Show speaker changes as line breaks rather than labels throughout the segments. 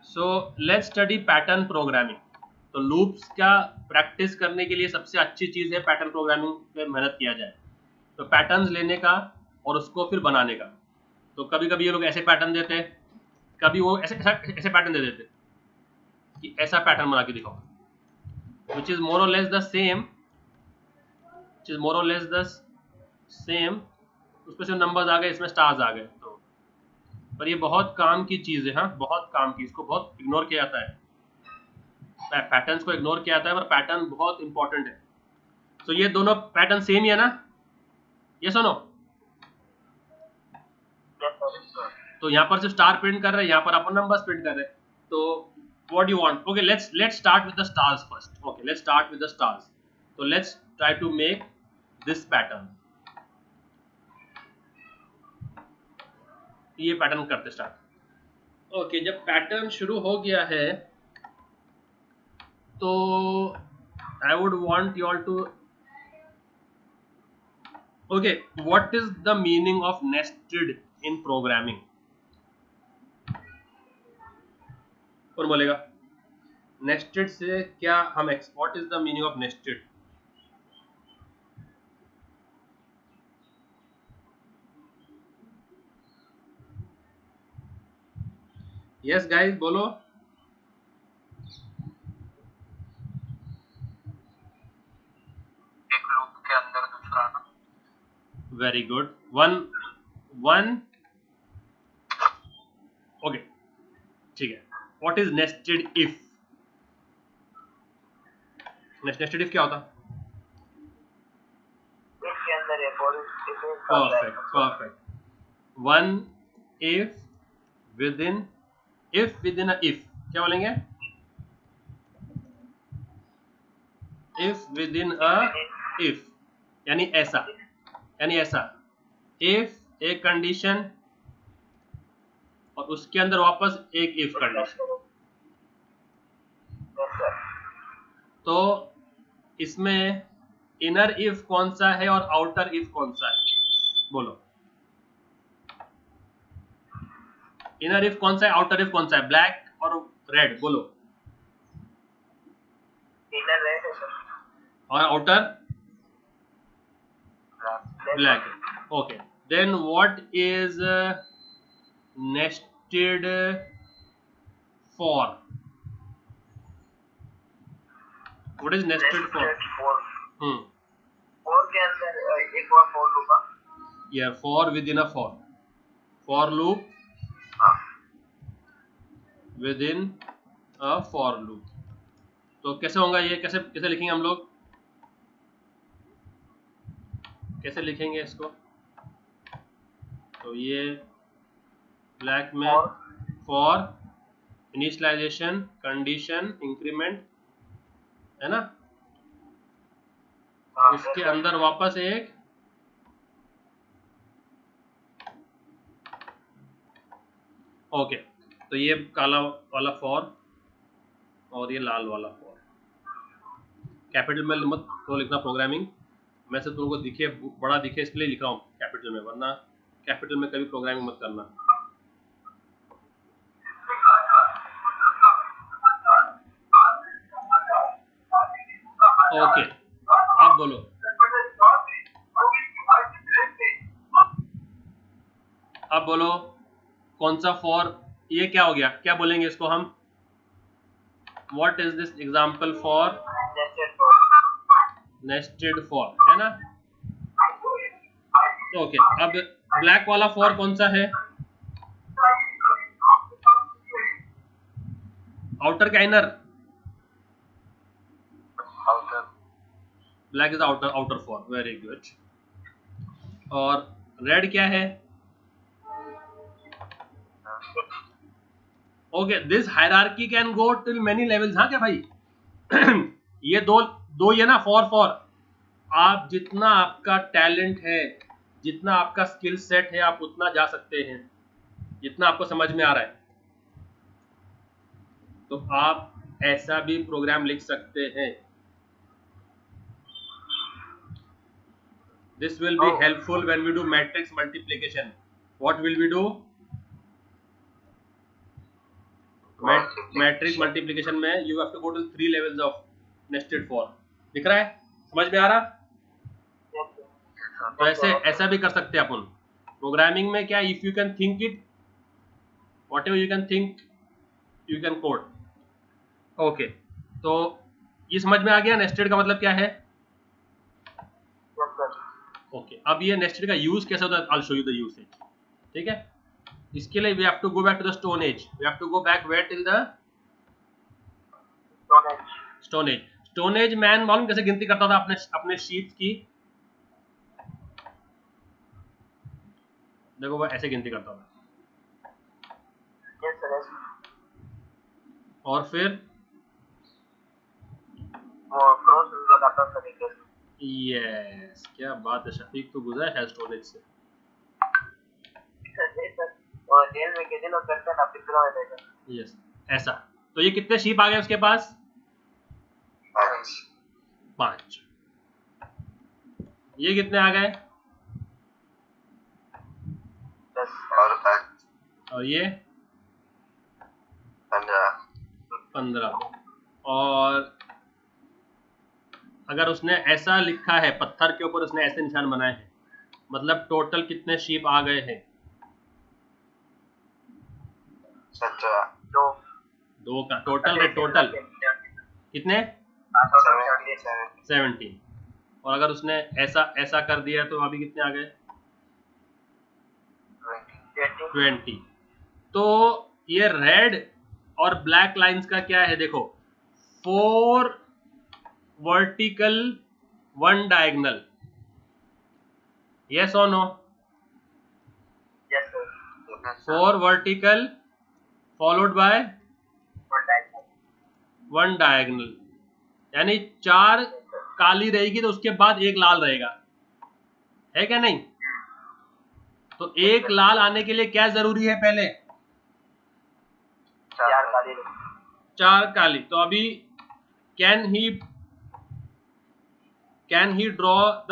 So let's study pattern programming. तो loops का practice करने के लिए सबसे अच्छी चीज़ है पैटर्न प्रोग्रामिंग पे मेहनत किया जाए। तो पैटर्न्स लेने का और उसको फिर बनाने का। तो कभी कभी ये लोग ऐसे पैटर्न देते हैं, कभी वो ऐसे ऐसे पैटर्न दे देते कि ऐसा पैटर्न बना के दिखाओ, विच इज मोर और लेस द सेम, उसमें से नंबर्स आ गए, इसमें स्टार्स आ गए। तो पर ये बहुत काम की चीज़ है, हाँ बहुत काम की, इसको बहुत इग्नोर किया जाता है, पैटर्न्स को इग्नोर किया जाता है, पर पैटर्न बहुत इंपॉर्टेंट है। तो ये दोनों पैटर्न सेम ही है ना, ये सुनो। तो यहाँ पर सिर्फ स्टार प्रिंट कर रहे हैं, यहाँ पर अपन नंबर्स प्रिंट कर रहे हैं। तो what you want, okay let's start with the stars first. Okay let's start with the stars. तो let's try to make this pattern. ये पैटर्न करते स्टार्ट। ओके जब पैटर्न शुरू हो गया है तो I would want you all to, okay what is the meaning of nested in programming? कौन बोलेगा नेस्टेड से क्या हम what is the meaning of nested? Yes guys बोलो।
एक लूप के अंदर दूसरा ना।
वेरी गुड, वन ओके ठीक है। What is nested if? Nested if क्या होता?
इसके अंदर एक और
perfect. One if with in a if, क्या बोलेंगे? If with in a if, यानी ऐसा, इफ एक कंडीशन और उसके अंदर वापस एक इफ कंडीशन। तो इसमें इनर इफ कौन सा है और आउटर इफ कौन सा है? बोलो इनर इफ कौन सा है, आउटर इफ कौन सा है? ब्लैक और रेड, बोलो।
इनर रेड है सर
और आउटर ब्लैक है। Okay then what is nested for? What is nested for?
For के अंदर एक और फोर लूप।
या for within a for loop within a for loop. तो कैसे होगा ये, कैसे लिखेंगे हम लोग, कैसे लिखेंगे इसको? तो ये ब्लैक में फॉर इनिशियलाइजेशन कंडीशन इंक्रीमेंट है ना, उसके अंदर वापस एक ओके। तो ये काला वाला फॉर और ये लाल वाला फॉर। कैपिटल में मत तो लिखना प्रोग्रामिंग, मैं से तुमको दिखे बड़ा दिखे इसलिए लिख रहा हूँ कैपिटल में, वरना कैपिटल में कभी प्रोग्रामिंग मत करना। ओके अब बोलो, कौन सा फॉर? ये क्या हो गया, क्या बोलेंगे इसको हम? What is this example for? Nested for है ना। ओके अब ब्लैक वाला फॉर कौन सा है? आउटर क्या inner? Black is outer for, very good. और रेड क्या है? Okay this hierarchy can go till many levels. हाँ क्या भाई ये दो ये ना फॉर आप जितना आपका टैलेंट है, जितना आपका स्किल सेट है, आप उतना जा सकते हैं, जितना आपको समझ में आ रहा है। तो आप ऐसा भी प्रोग्राम लिख सकते हैं। This will be helpful when we do matrix multiplication. What will we do? Matrix multiplication में you have to go to 3 levels of nested for. दिख रहा है, समझ में आ रहा? तो ऐसा भी कर सकते हैं अपन प्रोग्रामिंग में। क्या, if you can think it, what ever you can think you can code. Okay, तो ये समझ में आ गया नेस्टेड का मतलब क्या है? ओके, अब ये नेस्टेड का यूज कैसे होता है, I will show you the usage. ठीक है, इसके लिए we have to go back to the stone age. We have to go back where till the stone age. Stone age man मालूम कैसे गिनती करता था अपने शीप की? देखो वो ऐसे गिनती करता था, और फिर यस, क्या बात है, शफीक तो गुजरा है स्टोरेज से। यस, ऐसा। तो ये कितने शीप आ गए उसके पास? 5। ये कितने आ गए? और ये 15। और अगर उसने ऐसा लिखा है, पत्थर के ऊपर उसने ऐसे निशान बनाए हैं, मतलब टोटल कितने शीप आ गए हैं? 2 का टोटल कितने? 17। और अगर उसने ऐसा कर दिया तो अभी कितने आ गए? 20। तो ये रेड और ब्लैक लाइंस का क्या है देखो, 4 वर्टिकल 1 डायगोनल। यस और no? 4 vertical followed by 1 diagonal, यानी 4 काली रहेगी तो उसके बाद 1 लाल रहेगा, है क्या नहीं? तो 1 लाल आने के लिए क्या जरूरी है पहले? 4 काली। तो अभी can he draw the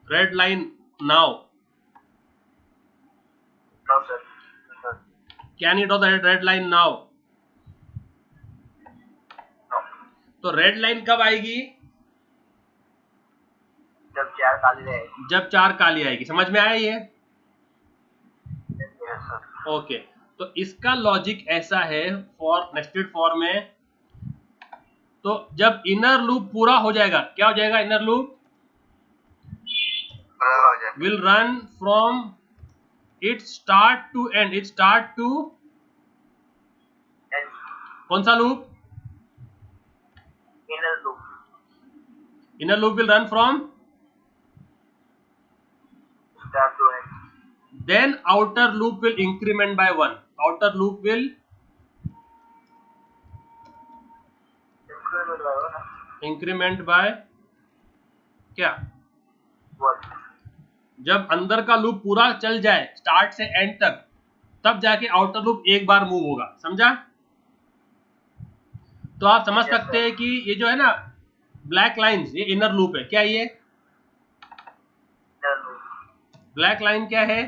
red line now? Can he draw the red line now? तो रेड लाइन कब आएगी? जब 4 काली आएगी। समझ में आया ये? ओके, तो इसका लॉजिक ऐसा है फॉर नेस्टेड फॉर में। तो जब इनर लूप पूरा हो जाएगा, क्या हो जाएगा? Inner loop will run from its start to end, its start to कौन सा loop? inner loop will run from start to end, then outer loop will increment by 1. outer loop will increment by क्या? 1। जब अंदर का loop पूरा चल जाए start से एंड तक, तब जाके आउटर लूप एक बार मूव होगा। समझा? तो आप समझ सकते हैं कि ये जो है ना ब्लैक लाइंस, ये इनर लूप है। क्या ये ब्लैक लाइन क्या है?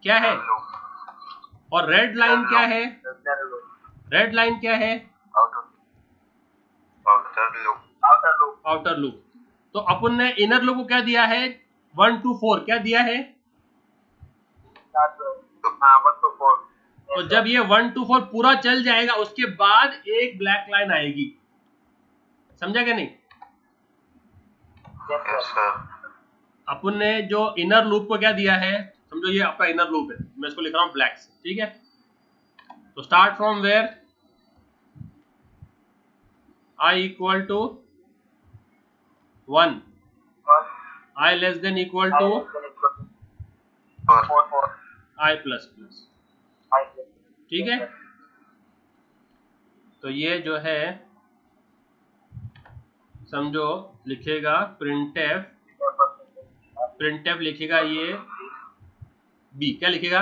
क्या है? और रेड लाइन क्या है? रेड लाइन क्या है? Outer loop. तो अपन ने इनर लूप को क्या दिया है? 1 to 4 क्या दिया है? 1 to 4। तो जब ये 1 to 4 पूरा चल जाएगा उसके बाद एक ब्लैक लाइन आएगी। समझा क्या नहीं? yes, अपन ने जो इनर लूप को क्या दिया है, समझो ये आपका इनर लूप है, मैं इसको लिख रहा हूं ब्लैक से। ठीक है, तो start from where I equal to 1, I less than equal to I plus plus। ठीक है, तो ये जो है समझो लिखेगा प्रिंटफ लिखेगा ये बी। क्या लिखेगा?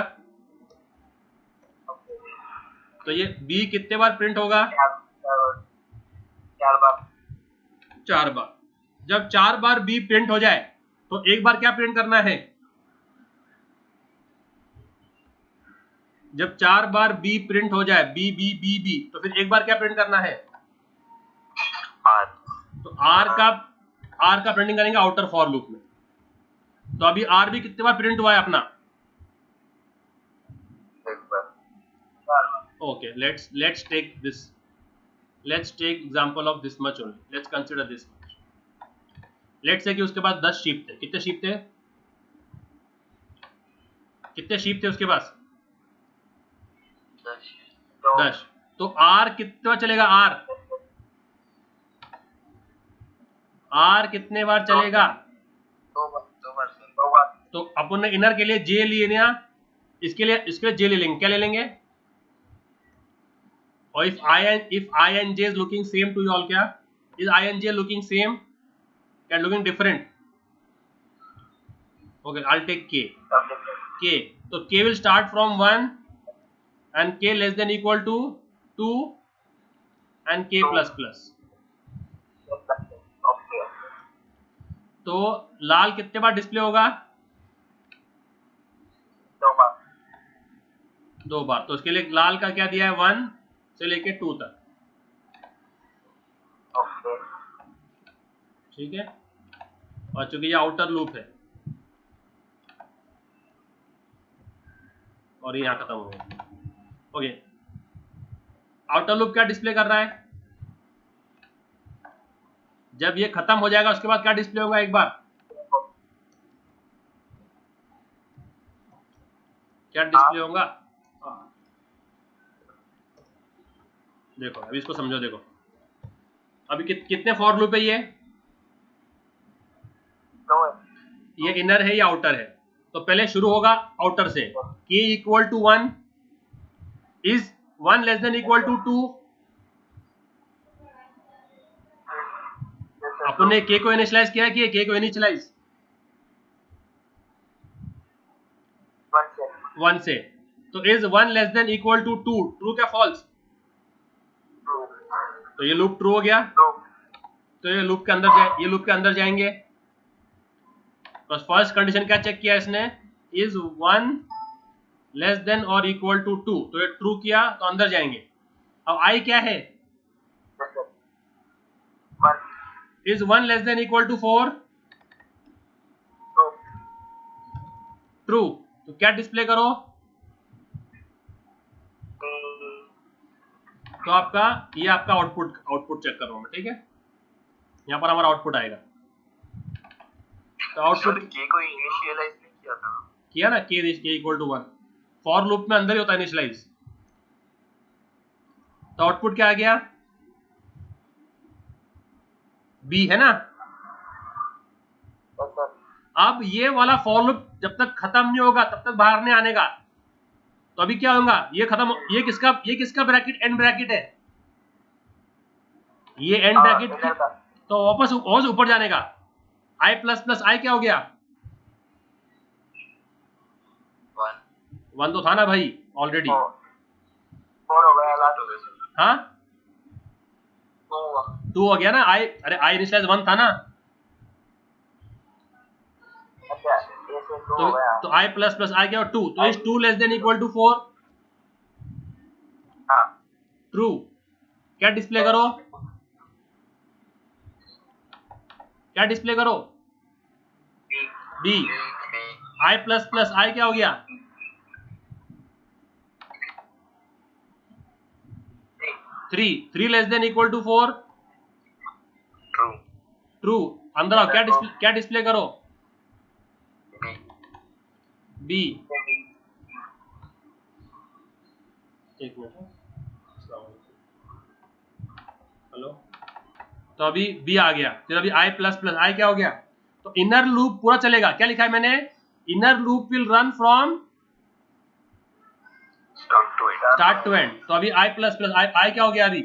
तो ये बी कितने बार प्रिंट होगा? 4 बार। जब 4 बार बी प्रिंट हो जाए तो एक बार क्या प्रिंट करना है? जब 4 बार बी प्रिंट हो जाए, बी बी बी बी, तो फिर एक बार क्या प्रिंट करना है?
आर।
तो आर का प्रिंटिंग करेंगे आउटर फॉर लूप में। तो अभी आर भी कितने बार प्रिंट हुआ है अपना?
एक बार।
Okay, let's take this, let's take example of this much only, let's consider this much. let's say कि उसके पास 10 शीप थे। कितने शीप थे? कितने शीप थे उसके पास? 10। तो आर कितने बार चलेगा? आर कितने बार चलेगा?
2 बार।
तो अपन ने इनर के लिए जे लिए ना, इसके लिए जे ले लेंगे। क्या ले लेंगे? और if I and j is looking same to you all, क्या is I and j looking same and looking different? Okay, I'll take k. So k will start from 1 and k less than equal to 2 and k plus plus. तो लाल कितने बार display होगा? 2 बार। तो उसके लिए लाल का क्या दिया है? 1 से लेके 2 तक। ठीक है, और चूंकि ये आउटर लूप है और ये यहाँ खत्म हो गया। ओके, आउटर लूप क्या डिस्प्ले कर रहा है? जब ये खत्म हो जाएगा उसके बाद क्या डिस्प्ले होगा? एक बार क्या डिस्प्ले होगा? देखो अभी इसको समझो। देखो अभी कितने फॉर लूप है ये इनर है या आउटर है? तो पहले शुरू होगा आउटर से, k equal to 1, is 1 less than equal to 2। अपन ने k को इनिशियलाइज किया कि k को इनिशियलाइज 1 से, तो is 1 less than equal to 2, true क्या फॉल्स? तो ये लूप ट्रू हो गया। तो ये लूप के अंदर जाएंगे। तो फर्स्ट कंडीशन क्या चेक किया इसने? इज 1 लेस देन और इक्वल टू 2, तो ये ट्रू किया तो अंदर जाएंगे। अब आई क्या है? Is 1 less than equal to 4, true. तो क्या डिस्प्ले करो? तो ये आपका आउटपुट चेक कर रहा हूं मैं। ठीक है, यहाँ पर हमारा आउटपुट आएगा। तो आउटपुट
k को इनिशियलाइज नहीं
किया ना, k equal to 1। For loop में अंदर ही होता है इनिशियलाइज। तो आउटपुट क्या आ गया? b है ना। अब ये वाला फॉर लूप जब तक खत्म नहीं होगा तब तक बाहर नहीं आने का। तो अभी क्या होगा? ये किसका ब्रैकेट? एंड ब्रैकेट है ये, एंड ब्रैकेट। तो वापस ऊपर जाने का। i प्लस प्लस आई क्या हो गया? 1 तो था ना भाई ऑलरेडी। हाँ 2 हो गया ना। अरे आई इनिशियलाइज 1 था ना। तो i प्लस प्लस आई क्या? 2। तो is 2 less than equal to 4, true. क्या डिस्प्ले करो? b। i plus plus I क्या हो गया? 3 less than equal to 4, true. अंदर आओ। क्या डिस्प्ले करो? b। एक मिनट, हेलो। तो अभी b आ गया। फिर अभी i प्लस प्लस आई क्या हो गया? तो इनर लूप पूरा चलेगा। क्या लिखा है मैंने? Inner loop will run from start to end. तो अभी i प्लस प्लस आई क्या हो गया? अभी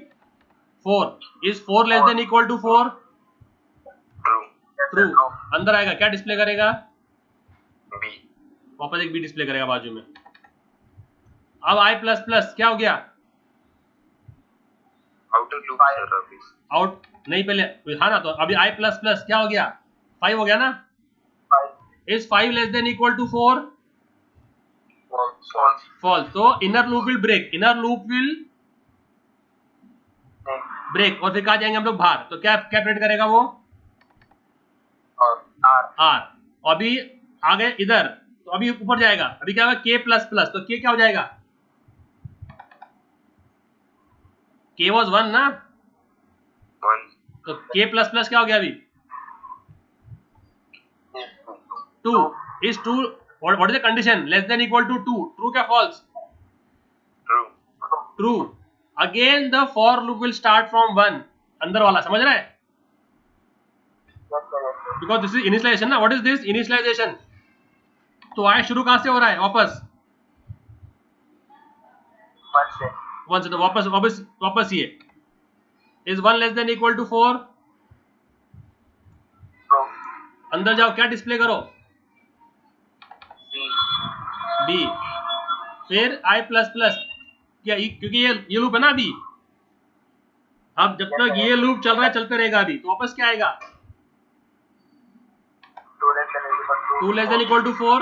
4। Is 4 less than equal to 4, true. अंदर आएगा। क्या डिस्प्ले करेगा? वापस एक b डिस्प्ले करेगा बाजू में। अब i प्लस प्लस क्या हो गया?
आउटर लूप
आउट नहीं पहले, हाँ ना। तो अभी i प्लस प्लस क्या हो गया? 5 हो गया ना। Is 5 less than equal to 4, false. तो inner loop will break, break और फिर कहाँ जाएंगे हम लोग बाहर, तो क्या प्रिंट करेगा वो R। अभी आगे इधर, तो अभी ऊपर जाएगा, अभी क्या होगा K प्लस प्लस, तो K क्या हो जाएगा, K was 1 ना, तो K प्लस प्लस क्या हो गया अभी 2 is 2, what is the condition, less than equal to 2, true क्या false, true, again the for loop will start from 1, अंदर वाला समझ रहा है, because this is initialization ना, what is this initialization, तो आए शुरू कहां से हो रहा है वापस 1 से, तो वापस ये is 1 less than equal to 4, अंदर जाओ क्या डिस्प्ले करो B, फिर I प्लस प्लस, क्या क्योंकि ये लूप है ना अभी, अब जब तक ये लूप चल रहा है चलते रहेगा अभी, तो वापस क्या आएगा 2 less than equal to 4,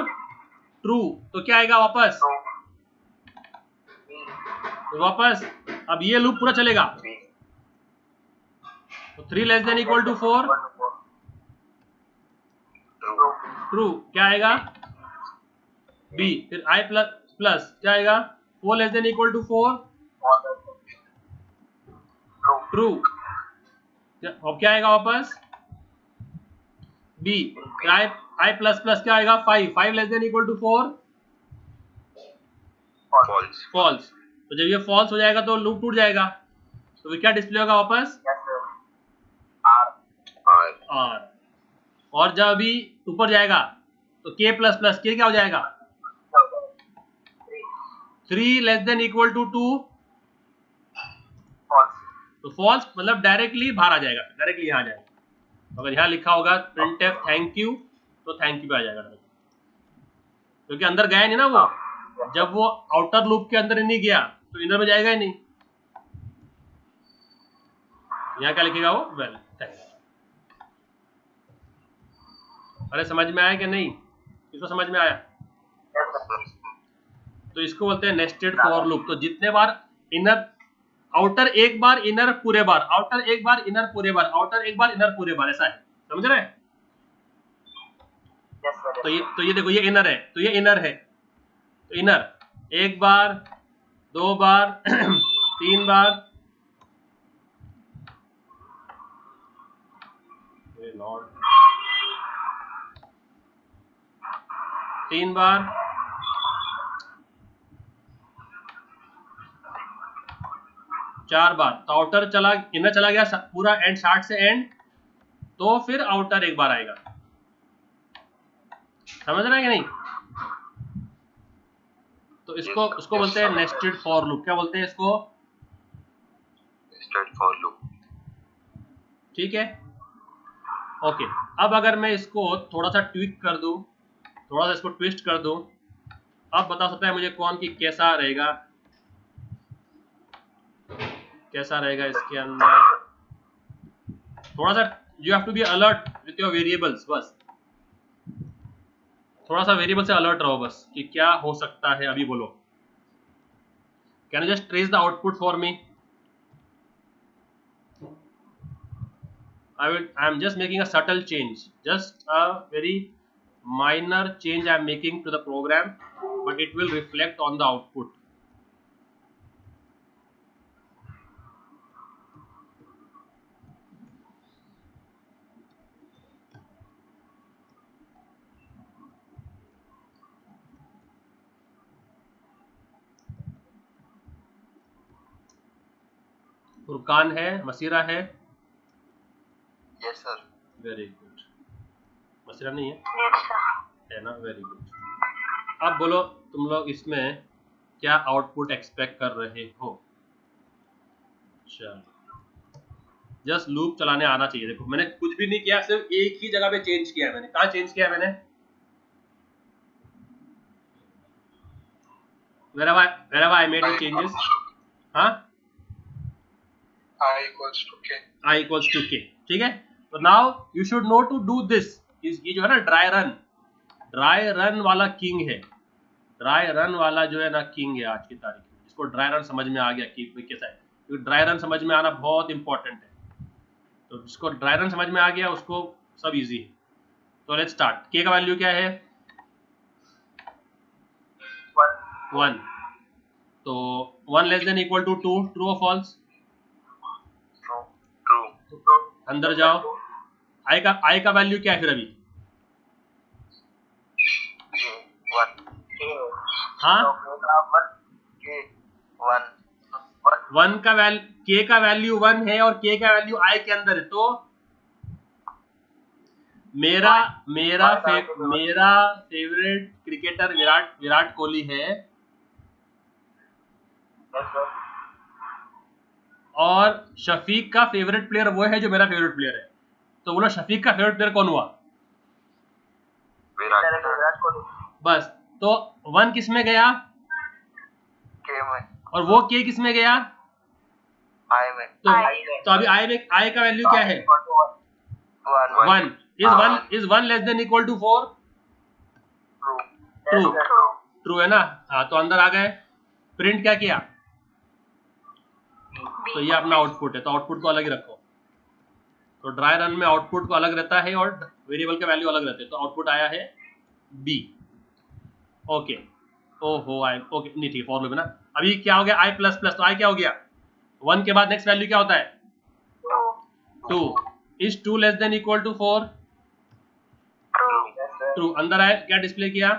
true, तो क्या आएगा वापस, तो वापस अब ये लूप पूरा चलेगा, तो 3 less than equal to 4, true, क्या आएगा B, फिर I प्लस प्लस क्या आएगा 4 less than equal to 4, true, अब क्या आएगा वापस B, फिर I प्लस प्लस क्या आएगा 5 less than equal to 4, false, तो जब ये फॉल्स हो जाएगा तो लूप टूट जाएगा, तो फिर क्या डिस्प्ले होगा वापस R, और जब अभी ऊपर जाएगा तो K प्लस प्लस K क्या हो जाएगा 3 less than equal to 2, तो फॉल्स मतलब डायरेक्टली बाहर आ जाएगा, डायरेक्टली यहाँ आ जाएगा, अगर यहाँ लिखा होगा printf थैंक यू, तो थैंक यू पे आ जाएगा, क्योंकि अंदर गया नहीं ना वो, जब वो आउटर लूप के अंदर नहीं गया तो इनर में जाएगा ही नहीं, यहाँ क्या लिखेगा वो वेल थैंक यू। अरे समझ में आया कि नहीं, इसको समझ में आया, तो इसको बोलते हैं नेस्टेड फॉर लूप, तो जितने बार इनर आउटर एक बार इनर पूरे बार, आउटर एक बार इनर पूरे बार, आउटर एक बार इनर पूरे बार, ऐसा है, समझ रहे हैं, तो ये देखो ये इनर है, तो ये इनर है, तो इनर एक बार 2 बार 3 बार, लॉर्ड 3 बार, 4 बार, तो आउटर चला इनर चला गया पूरा एंड स्टार्ट से एंड, तो फिर आउटर एक बार आएगा, समझ रहे हैं कि नहीं, तो उसको बोलते हैं नेस्टेड फॉर लूप, क्या बोलते हैं इसको नेस्टेड फॉर लूप, ठीक है ओके। अब अगर मैं इसको थोड़ा सा ट्विक कर दूं, थोड़ा सा इसको ट्विस्ट कर दूं, अब बता सकता है मुझे कौन की कैसा रहेगा इसके अंदर, थोड़ा सा you have to be alert with your variables, बस थोड़ा सा वेरिएबल से अलर्ट रहो बस कि क्या हो सकता है, अभी बोलो, can you just trace the output for me, I am just making a subtle change, just a very minor change I am making to the program, but it will reflect on the output. Furqan है, मसीरा है,
yes sir,
very good, मसीरा नहीं है, है ना, very good. अब बोलो तुम लोग इसमें क्या आउटपुट एक्सपेक्ट कर रहे हो, चलो जस्ट लूप चलाने आना चाहिए, देखो मैंने कुछ भी नहीं किया, सिर्फ एक ही जगह पे चेंज किया है मैंने, कहाँ चेंज किया है मैंने, wherever I made the changes, हाँ
I equals to k,
ठीक है, तो now you should know to do this, ये जो है ना ड्राई रन वाला किंग है, ड्राई रन वाला जो है ना किंग है आज की तारीख में, जिसको ड्राई रन समझ में आ गया कि कैसा है, क्योंकि ड्राई रन समझ में आना बहुत इंपॉर्टेंट है। तो जिसको ड्राई रन समझ में आ गया उसको सब इजी है। तो लेट्स स्टार्ट। के का वैल्यू क्या है? 1। तो 1 less than equal to 2, true और फॉल्स?
ट्रू।
अंदर जाओ। आई का वैल्यू क्या है फिर अभी? हाँ, 1 का वैल्यू, के का वैल्यू 1 है और के का वैल्यू आई के अंदर है। तो मेरा फेवरेट क्रिकेटर विराट कोहली है, और शफीक का फेवरेट प्लेयर वो है जो मेरा फेवरेट प्लेयर है। तो बोलो शफीक का फेवरेट प्लेयर कौन हुआ?
विराट कोहली।
बस। तो 1 किस में गया?
के में।
और वो के किस में गया?
आई में।
तो अभी आई का वैल्यू क्या है? 1। Is 1 less than equal to 4? True है ना? हाँ, तो अंदर आ गए। प्रिंट क्या किया? तो ये अपना आउटपुट है, तो आउटपुट को अलग ही रखो। तो ड्राई रन में आउटपुट को अलग रहता है और वेरिएबल के वैल्यू अलग रहते हैं। तो आउटपुट आया है बी। ओके, ओहो आई, ओके नहीं ठीक है, फॉर लूप है ना। अभी क्या हो गया? आई प्लस प्लस, तो आई क्या हो गया? 1 के बाद नेक्स्ट वैल्यू क्या होता है? 2। Is 2 less than equal to 4? True. अंदर आए, क्या डिस्प्ले किया?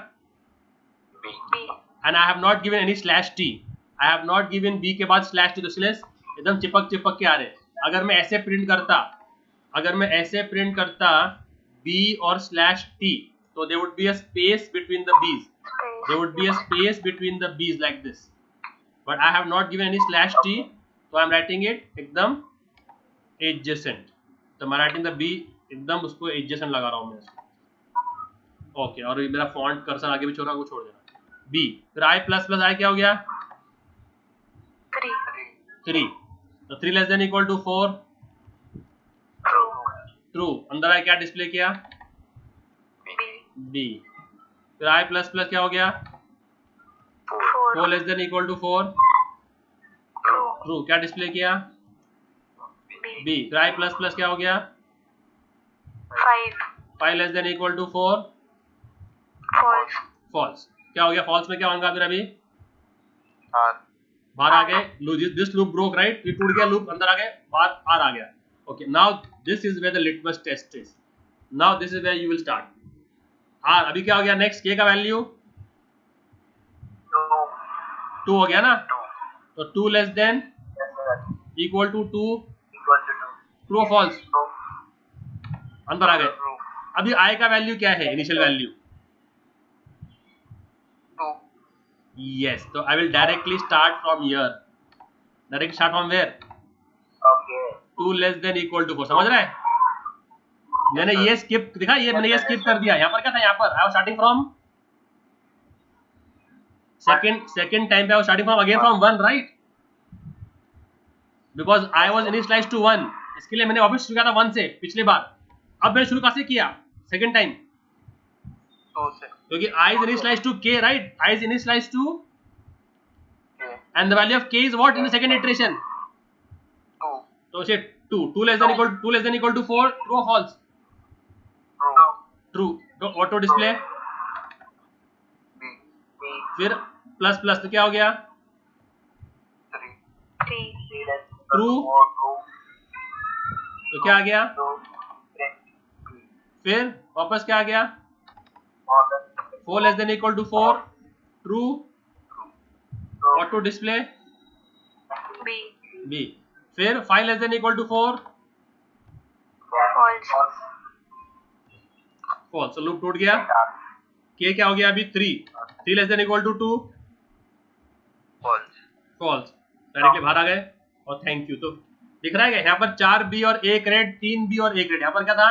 And I have not given any slash T. I have not given B के बाद स्लैश टी, तो स्लैश एकदम चिपक के आ रहे। अगर मैं ऐसे प्रिंट करता बी और स्लैश टी, तो there would be a space between the b's. There would be a space between the b's like this. But I have not given any slash t, so I am writing it एकदम adjacent. तो मैं writing the b एकदम उसको adjacent लगा रहा हूँ मैं इसको। ओके, और मेरा फॉन्ट कर्सर आगे भी छोड़ा, वो छोड़ देना। b फिर i प्लस प्लस i क्या हो गया? 3। तो 3 less than equal to 4? True. अंदर आई क्या डिस्प्ले किया? बी। फिर आई प्लस प्लस क्या हो गया? 4 less than equal to 4? True. क्या डिस्प्ले किया? बी। फिर आई प्लस प्लस क्या हो गया? 5 less than equal to 4? False. क्या हो गया? फॉल्स में क्या होगा फिर अभी? बाहर आ गए। This loop broke, right? ये टूट गया लूप, अंदर आ गए, बाहर आर आ गया। Okay, now this is where the litmus test is. Now this is where you will start. R अभी क्या हो गया? नेक्स्ट के का वैल्यू 2 हो गया ना? तो 2 less than equal to 2? True false? अंदर आ गए। अभी आई का वैल्यू क्या है? Initial value
2।
यस, तो I will directly start from here. Direct start from where? 2 less than equal to 4। समझ रहे हैं? मैंने ये स्किप दिखा, ये मैंने ये स्किप कर दिया। यहाँ पर क्या था? यहाँ पर I was starting from second time पे I was starting from again from 1, right? Because I was initialized to 1, इसके लिए मैंने वापस शुरू किया था 1 से पिछली बार। अब मैं शुरू कहाँ से किया? सेकंड टाइम, क्योंकि I is initialised to k, right? I is initialised to, and the value of k is what in the second iteration?
2।
तो से 2 less than equal to 4? True और फॉल्स? ट्रू। तो ऑटो डिस्प्ले। फिर plus plus, तो क्या हो गया?
3।
True. तो क्या आ गया? फिर वापस क्या आ गया? 4 less than equal to 4? True. Auto display B. फिर 5 less than equal to 4? False. तो लूप टूट गया। के क्या हो गया अभी? 3 less than equal to 2? False. Directly बाहर आ गए और थैंक यू। तो दिख रहा है क्या? यहाँ पर 4b और 1 रेड, 3b और 1 रेड। यहाँ पर क्या था?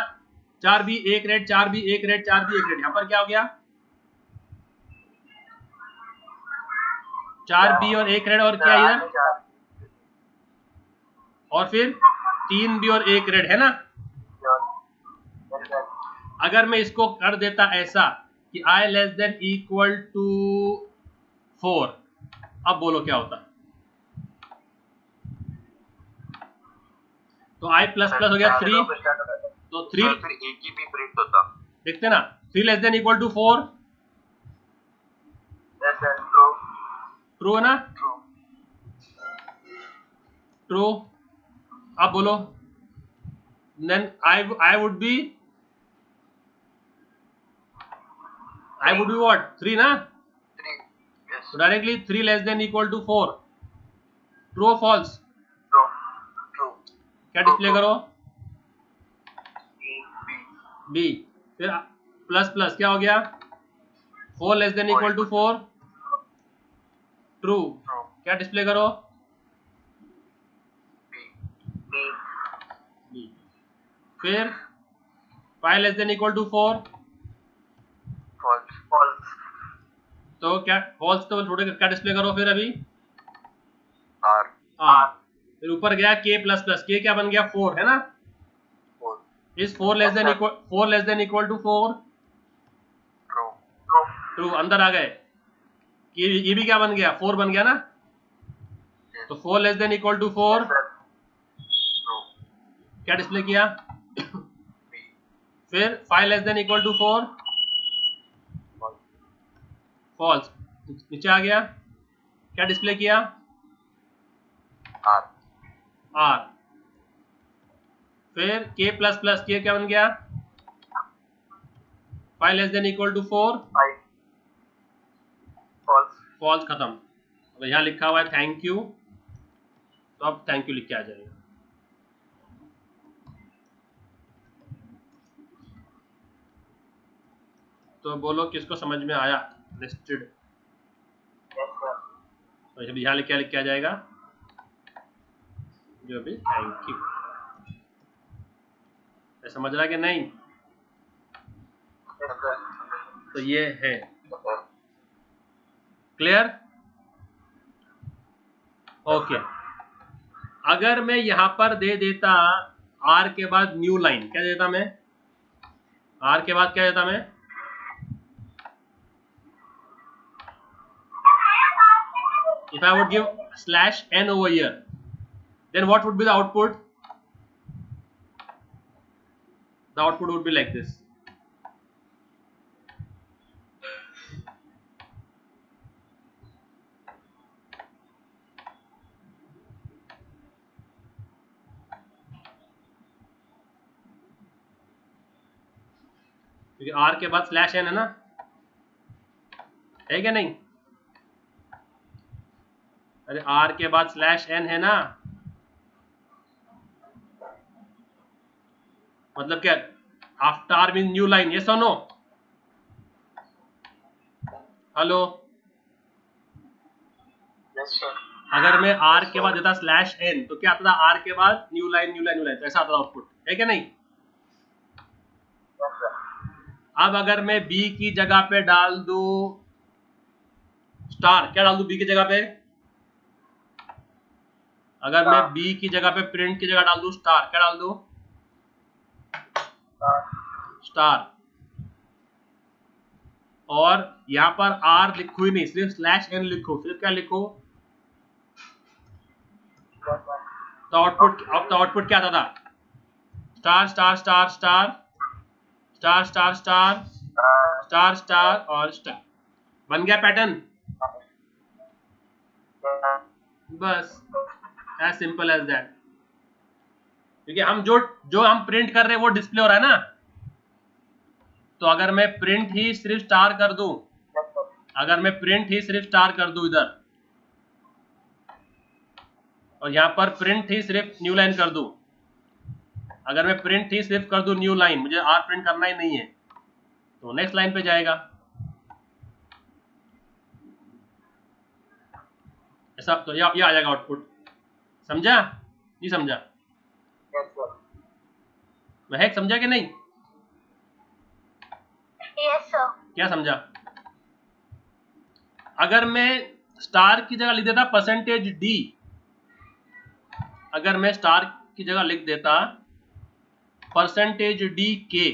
4b 1 red, 4b 1 red, 4b 1 red. यहाँ पर क्या हो गया? 4b और 1 रेड, और क्या इधर? और फिर 3b और 1 रेड, है ना? अगर मैं इसको कर देता ऐसा कि i less than equal to 4। अब बोलो क्या होता? तो i प्लस प्लस हो गया 3, तो 3
फिर एक ही भी प्रिंट होता।
देखते ना, 3 less than equal to 4,
true
true है ना?
True
true. अब बोलो, then I would be what? 3 ना?
3 यस
तो directly 3 less than equal to 4, true और फॉल्स?
ट्रू ट्रू
क्या डिस्प्ले करो?
B
B. फिर प्लस प्लस क्या हो गया? 4 less than equal to 4, true.
True
क्या डिस्प्ले करो?
B B
B. फिर 5 less than equal to 4,
false false
तो क्या फॉल्स? तो थोड़े क्या डिस्प्ले करो फिर अभी?
R
R. फिर ऊपर गया k प्लस प्लस, k क्या बन गया? 4 है ना?
Four
is 4 less than equal to 4,
true true
true. अंदर आ गए, ये भी क्या बन गया? 4 बन गया ना? तो 4 less than equal to 4,
true
क्या डिस्प्ले किया?
बी
फिर 5 less than equal to 4, false. नीचे आ गया, क्या डिस्प्ले किया?
R
R. फिर k प्लस प्लस, k क्या बन गया? 5 less than equal to 4,
five false
false. खत्म। अब यहाँ लिखा हुआ है थैंक यू, तो अब थैंक यू लिख के आ जाएगा। तो बोलो किसको समझ में आया नेस्टेड?
यस सर
तो जब यहाँ क्या लिख के आ जाएगा? जो भी थैंक यू। समझ रहा है कि नहीं?
यस सर
तो ये है क्लियर? ओके। अगर मैं यहाँ पर दे देता r के बाद न्यू लाइन, क्या देता मैं? r के बाद क्या देता मैं? If I would give slash n over here, then what would be the output? The output would be like this. क्योंकि r के बाद स्लैश n है ना, है क्या नहीं? अरे r के बाद स्लैश n है ना, मतलब क्या? After r mean new line, yes और नो? हेलो?
यस सर
अगर मैं r के बाद देता स्लैश n, तो क्या आता था? r के बाद new line new line new line, तो ऐसा आता था आउटपुट, है क्या नहीं?
यस सर
अब अगर मैं b की जगह पे डाल दू स्टार, क्या डाल दू b की जगह पे? अगर मैं b की जगह पे प्रिंट की जगह डाल दू स्टार, क्या डाल दू? स्टार। और यहां पर r लिखो ही नहीं, सिर्फ स्लैश n लिखो। सिर्फ क्या लिखो? तो आउटपुट क्या आता था? Star star star star star star star star star और स्टार। बन गया पैटर्न? बस, एज सिंपल एज दैट। क्योंकि हम जो हम प्रिंट कर रहे हैं वो डिस्प्ले हो रहा है ना। तो अगर मैं प्रिंट ही सिर्फ स्टार कर दूं, अगर मैं प्रिंट ही सिर्फ स्टार कर दूं इधर, और यहां पर प्रिंट ही सिर्फ न्यू लाइन कर दूं, अगर मैं प्रिंट ही सिर्फ कर दूं न्यू लाइन, मुझे आर प्रिंट करना ही नहीं है, तो नेक्स्ट लाइन पे जाएगा। ऐसा तो ये आ जाएगा आउटपुट। समझा? नहीं समझा?
यस सर
महक समझा कि नहीं?
यस सर
क्या समझा? अगर मैं स्टार की जगह लिख देता परसेंटेज डी, अगर मैं स्टार की जगह लिख देता परसेंटेज डी के,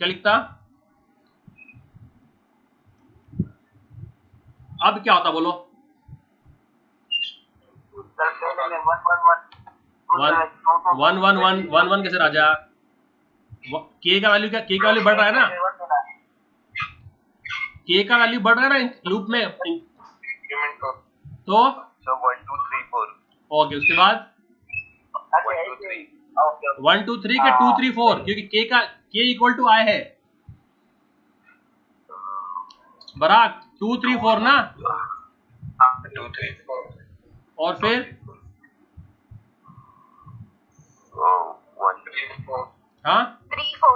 क्या लिखता? अब क्या होता बोलो? One one one one one कैसे राजा? के का वैल्यू क्या? के का वैल्यू बढ़ रहा है ना? के का वैल्यू बढ़ रहा है ना लूप में, तो
1 2 3 4
ओके उसके बाद 1 2 3 के 2 3 4 क्योंकि के इक्वल टू आई है बराक 2 3 4 ना,
2 3 4
और फिर
1 3 4
हाँ
3 4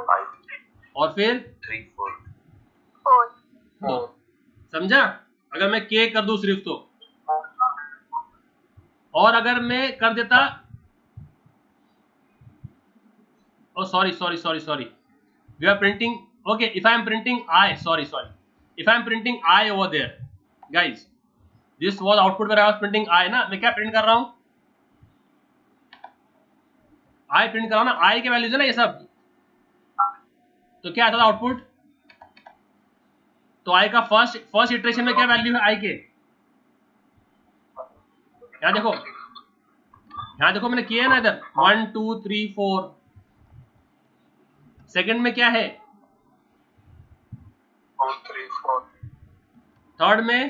और फिर
3 4
तो समझा? अगर मैं के कर दूं सिर्फ तो, और अगर मैं कर देता oh sorry we are printing okay if I am printing I sorry if I am printing I over there guys this was output where I was printing I ना, मैं क्या प्रिंट कर रहा हूं? I प्रिंट कर रहा हूं ना, I के वैल्यूज है ना ये सब, तो क्या आता था आउटपुट? तो I का फर्स्ट इटरेशन में क्या वैल्यू है I के? यहाँ देखो मैंने किया है ना इधर 1 2 3 4, सेकंड में क्या है?
2 3 4
थर्ड में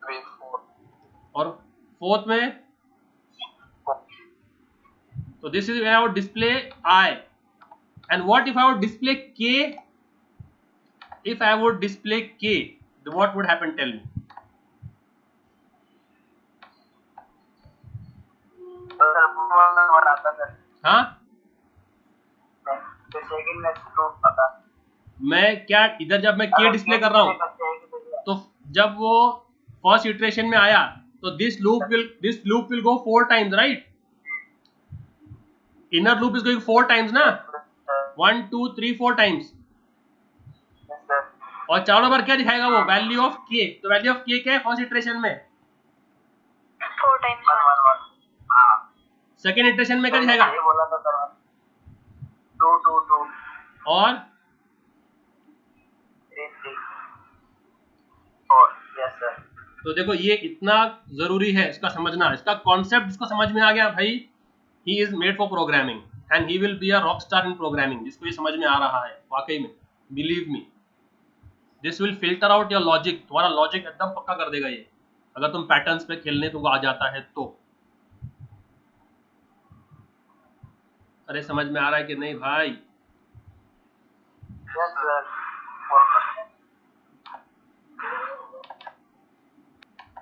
3 4
और फोर्थ में, so this is where I would display I, and what if I would display K? If I would display K, then what would happen? Tell me. हाँ मैं क्या इधर जब मैं K डिस्प्ले कर रहा हूँ तो जब वो फर्स्ट इटरेशन में आया तो this loop will go 4 times right, inner loop is going 4 times ना, 1 2 3 4 टाइम्स, और चारों बार क्या दिखाएगा वो? वैल्यू ऑफ के। तो वैल्यू ऑफ के क्या है फर्स्ट इटरेशन में?
4 टाइम्स
सेकेंड इटरेशन में क्या दिखाएगा?
2 2 2
और
3 3 4 यस सर।
तो देखो ये इतना जरूरी है इसका समझना, इसका कॉन्सेप्ट जिसको समझ में आ गया भाई, he is made for programming and he will be a rock star in programming. जिसको ये समझ में आ रहा है वाकई में, believe me, this will filter out your logic, तुम्हारा लॉजिक एकदम पक्का कर देगा ये, अगर तुम पैटर्न्स पे खेलने तुमको आ जाता है तो। अरे समझ में आ रहा है कि नहीं भाई?
Yes sir.